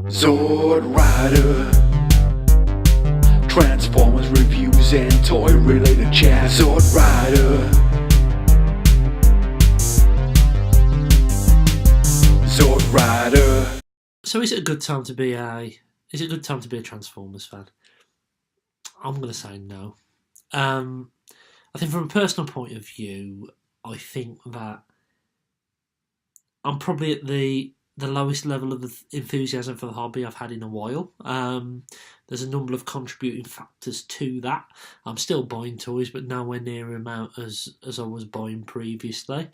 Zord Rider, Transformers reviews and toy related chat. Zord Rider, Zord Rider. So is it a good time to be a Transformers fan? I'm going to say no. I think from a personal point of view, I think that I'm probably at the lowest level of enthusiasm for the hobby I've had in a while. There's a number of contributing factors to that. I'm still buying toys, but nowhere near the amount as I was buying previously.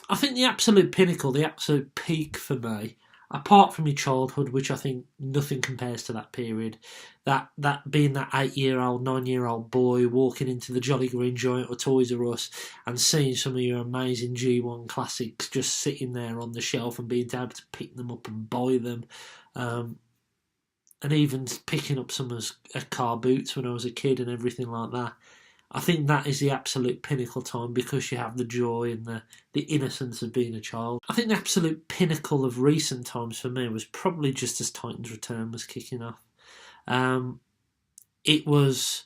I think the absolute pinnacle, the absolute peak for me, apart from your childhood, which I think nothing compares to that period, that being that 8-year-old, 9-year-old boy walking into the Jolly Green Giant or Toys R Us and seeing some of your amazing G1 classics just sitting there on the shelf and being able to pick them up and buy them, and even picking up some of car boots when I was a kid and everything like that. I think that is the absolute pinnacle time because you have the joy and the innocence of being a child. I think the absolute pinnacle of recent times for me was probably just as Titans Return was kicking off. It was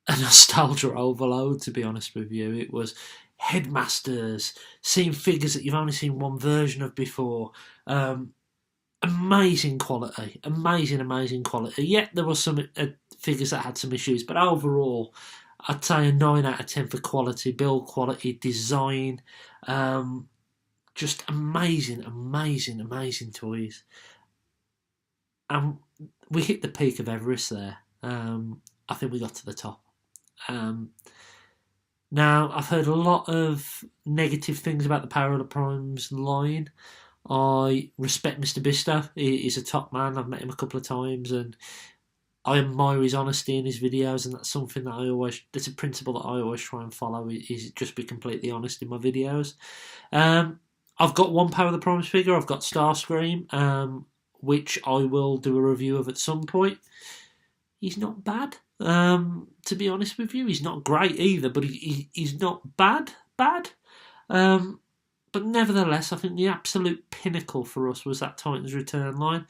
a nostalgia overload, to be honest with you. It was Headmasters, seeing figures that you've only seen one version of before. Amazing quality, amazing quality. Yet there were some figures that had some issues, but overall, I'd say a 9 out of 10 for quality, build quality, design. Just amazing toys. And we hit the peak of Everest there. I think we got to the top. Now, I've heard a lot of negative things about the Power of the Primes line. I respect Mr. Bisto. He's a top man. I've met him a couple of times, and I admire his honesty in his videos, and that's something that that's a principle that I always try and follow, is just be completely honest in my videos. I've got one Power of the Primes figure. I've got Starscream, which I will do a review of at some point. He's not bad, to be honest with you. He's not great either, but he's not bad. But nevertheless, I think the absolute pinnacle for us was that Titans Return line.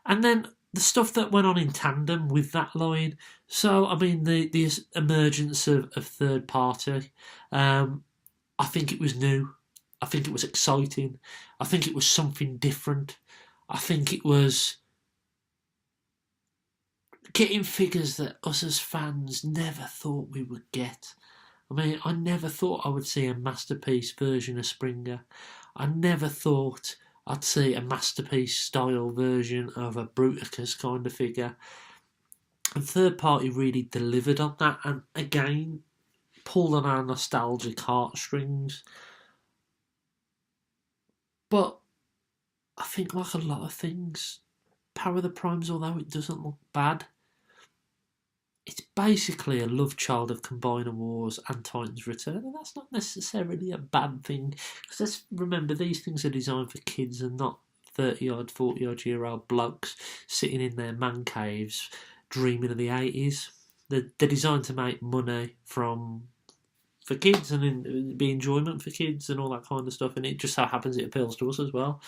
And then the stuff that went on in tandem with that line. So, I mean, the emergence of third party. I think it was new. I think it was exciting. I think it was something different. I think it was getting figures that us as fans never thought we would get. I mean, I never thought I would see a Masterpiece version of Springer. I never thought I'd see a Masterpiece style version of a Bruticus kind of figure. And Third Party really delivered on that, and again, pulled on our nostalgic heartstrings. But I think, like a lot of things, Power of the Primes, although it doesn't look bad, it's basically a love child of Combiner Wars and Titans Return, and that's not necessarily a bad thing, because let's remember, these things are designed for kids and not 30-odd, 40-odd year old blokes sitting in their man caves dreaming of the 80s. They're designed to make money for kids and be enjoyment for kids and all that kind of stuff, and it just so happens it appeals to us as well.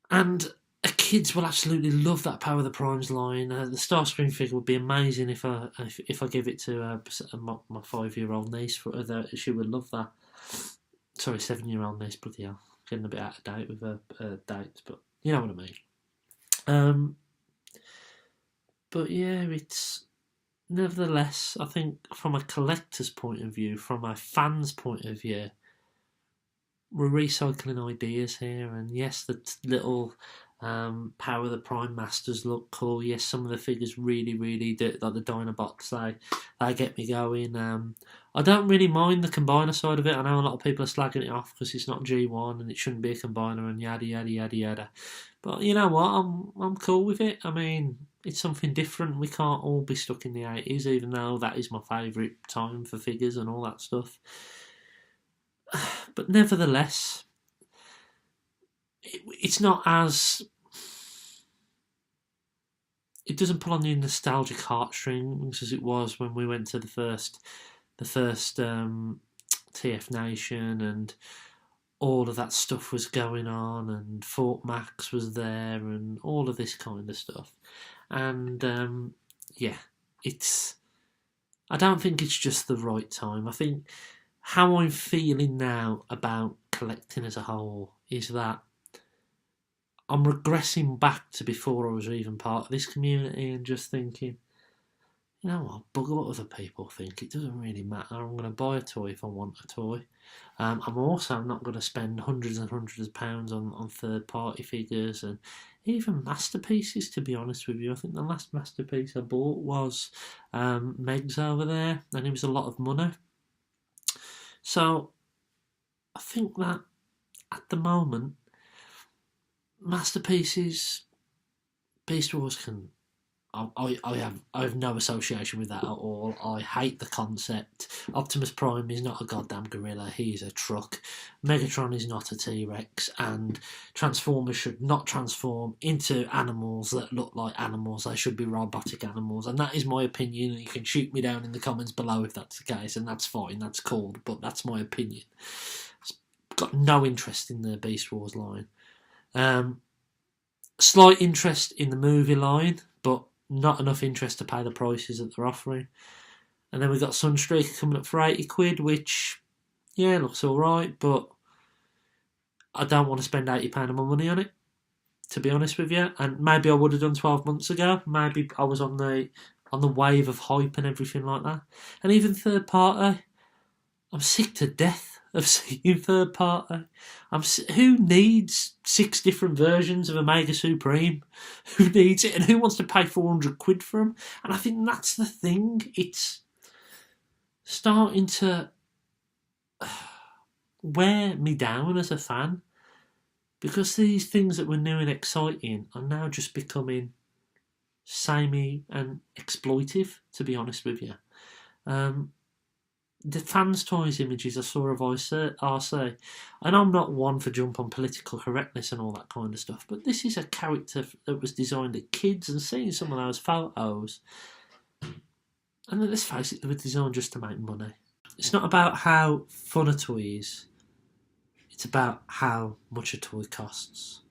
And kids will absolutely love that Power of the Primes line. The Starscream figure would be amazing if I gave it to my 5-year-old niece. She would love that. Sorry, 7-year-old niece. Bloody hell, getting a bit out of date with her dates, but you know what I mean. But yeah, it's nevertheless, I think from a collector's point of view, from a fan's point of view, we're recycling ideas here. And yes, the little Power of the Prime Masters look cool. Yes, some of the figures really do, like the Dinobots, they get me going. I don't really mind the Combiner side of it. I know a lot of people are slagging it off because it's not G1 and it shouldn't be a Combiner and yada. But you know what? I'm cool with it. I mean, it's something different. We can't all be stuck in the 80s, even though that is my favourite time for figures and all that stuff. But nevertheless, it's not as... It doesn't pull on the nostalgic heartstrings as it was when we went to the first TF Nation, and all of that stuff was going on, and Fort Max was there, and all of this kind of stuff. And yeah, I don't think it's just the right time. I think how I'm feeling now about collecting as a whole is that I'm regressing back to before I was even part of this community, and just thinking, you know what, bugger what other people think. It doesn't really matter. I'm going to buy a toy if I want a toy. I'm also not going to spend hundreds and hundreds of pounds on third-party figures and even masterpieces, to be honest with you. I think the last masterpiece I bought was Meg's over there, and it was a lot of money. So I think that at the moment, masterpieces, Beast Wars can... I have no association with that at all. I hate the concept. Optimus Prime is not a goddamn gorilla. He's a truck. Megatron is not a T-Rex, and Transformers should not transform into animals that look like animals. They should be robotic animals, and that is my opinion. You can shoot me down in the comments below if that's the case, and that's fine. That's cool, but that's my opinion. Got no interest in the Beast Wars line. Slight interest in the movie line, but not enough interest to pay the prices that they're offering. And then we've got Sunstreaker coming up for 80 quid, which, yeah, looks alright, but I don't want to spend £80 of my money on it, to be honest with you. And maybe I would have done 12 months ago. Maybe I was on the wave of hype and everything like that. And even third party, I'm sick to death of seeing third party. Who needs 6 different versions of Omega Supreme? Who needs it? And who wants to pay 400 quid for them? And I think that's the thing. It's starting to wear me down as a fan, because these things that were new and exciting are now just becoming samey and exploitive, to be honest with you. The fans' toys images I saw of RC, and I'm not one for jump on political correctness and all that kind of stuff, but this is a character that was designed at kids, and seeing some of those photos, and let's face it, they were designed just to make money. It's not about how fun a toy is, it's about how much a toy costs.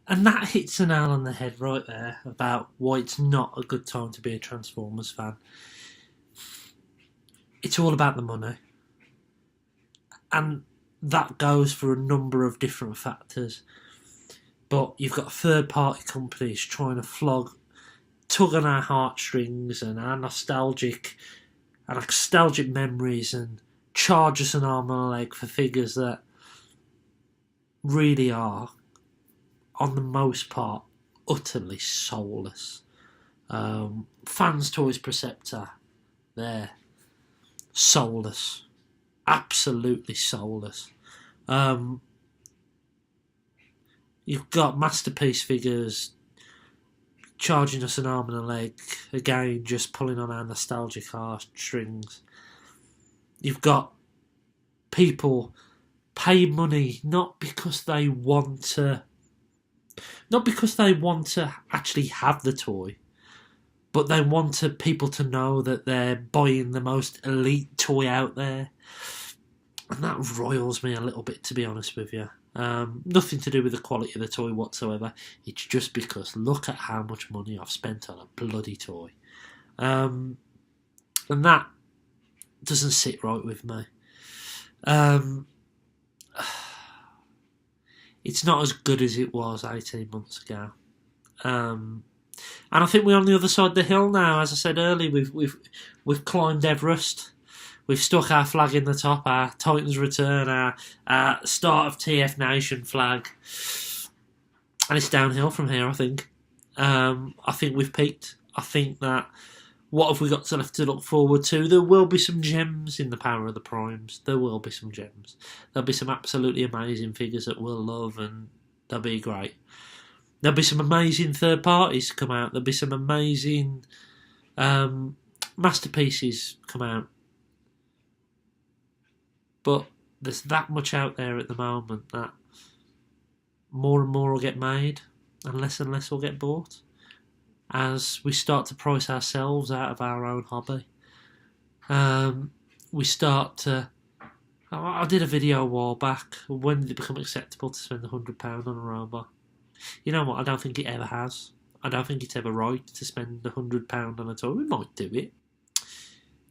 And that hits a nail on the head right there about why it's not a good time to be a Transformers fan. It's all about the money. And that goes for a number of different factors. But you've got third-party companies trying to tug on our heartstrings and our nostalgic memories, and charge us an arm and a leg for figures that really are, on the most part, utterly soulless. Fans Toys Preceptor, there. Soulless. Absolutely soulless. You've got masterpiece figures charging us an arm and a leg, again just pulling on our nostalgic heartstrings. You've got people pay money not because they want to actually have the toy, but they want people to know that they're buying the most elite toy out there. And that roils me a little bit, to be honest with you. Nothing to do with the quality of the toy whatsoever. It's just because look at how much money I've spent on a bloody toy. And that doesn't sit right with me. It's not as good as it was 18 months ago. And I think we're on the other side of the hill now. As I said earlier, we've climbed Everest. We've stuck our flag in the top, our Titans Return, our start of TF Nation flag. And it's downhill from here, I think. I think we've peaked. I think that what have we got left to look forward to? There will be some gems in the Power of the Primes. There will be some gems. There'll be some absolutely amazing figures that we'll love, and they'll be great. There'll be some amazing third parties come out. There'll be some amazing masterpieces come out. But there's that much out there at the moment that more and more will get made and less will get bought as we start to price ourselves out of our own hobby. We start to I did a video a while back. When did it become acceptable to spend £100 on a robot? You know what? I don't think it ever has. I don't think it's ever right to spend £100 on a toy. We might do it.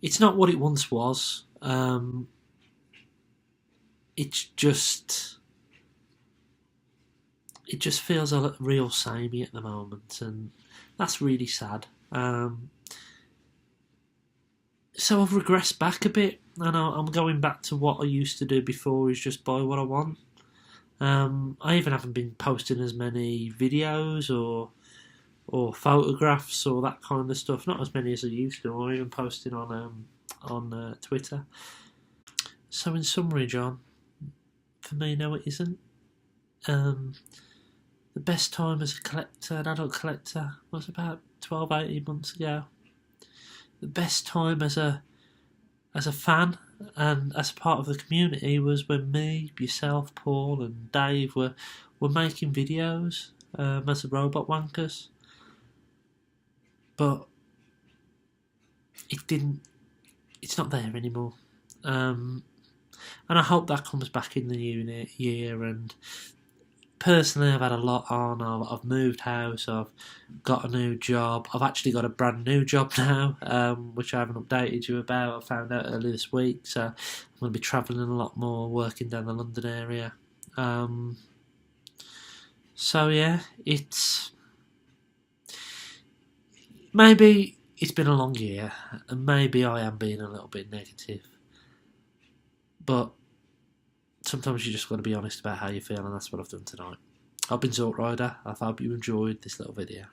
It's not what it once was. It's just... It just feels a real samey at the moment, and that's really sad. So I've regressed back a bit, and I'm going back to what I used to do before, is just buy what I want. I even haven't been posting as many videos or photographs or that kind of stuff. Not as many as I used to. I'm even posting on Twitter. So in summary, John, for me, no, it isn't. The best time as a collector, an adult collector, was about 12, 18 months ago. The best time as a fan and as part of the community was when me, yourself, Paul and Dave were making videos as the Robot Wankers. But it's not there anymore. And I hope that comes back in the new year. And personally, I've had a lot on. I've moved house, I've got a new job. I've actually got a brand new job now, which I haven't updated you about. I found out earlier this week, so I'm going to be travelling a lot more, working down the London area. So yeah, maybe it's been a long year, and maybe I am being a little bit negative, but sometimes you just got to be honest about how you feel, and that's what I've done tonight. I've been Zort Rider. I hope you enjoyed this little video.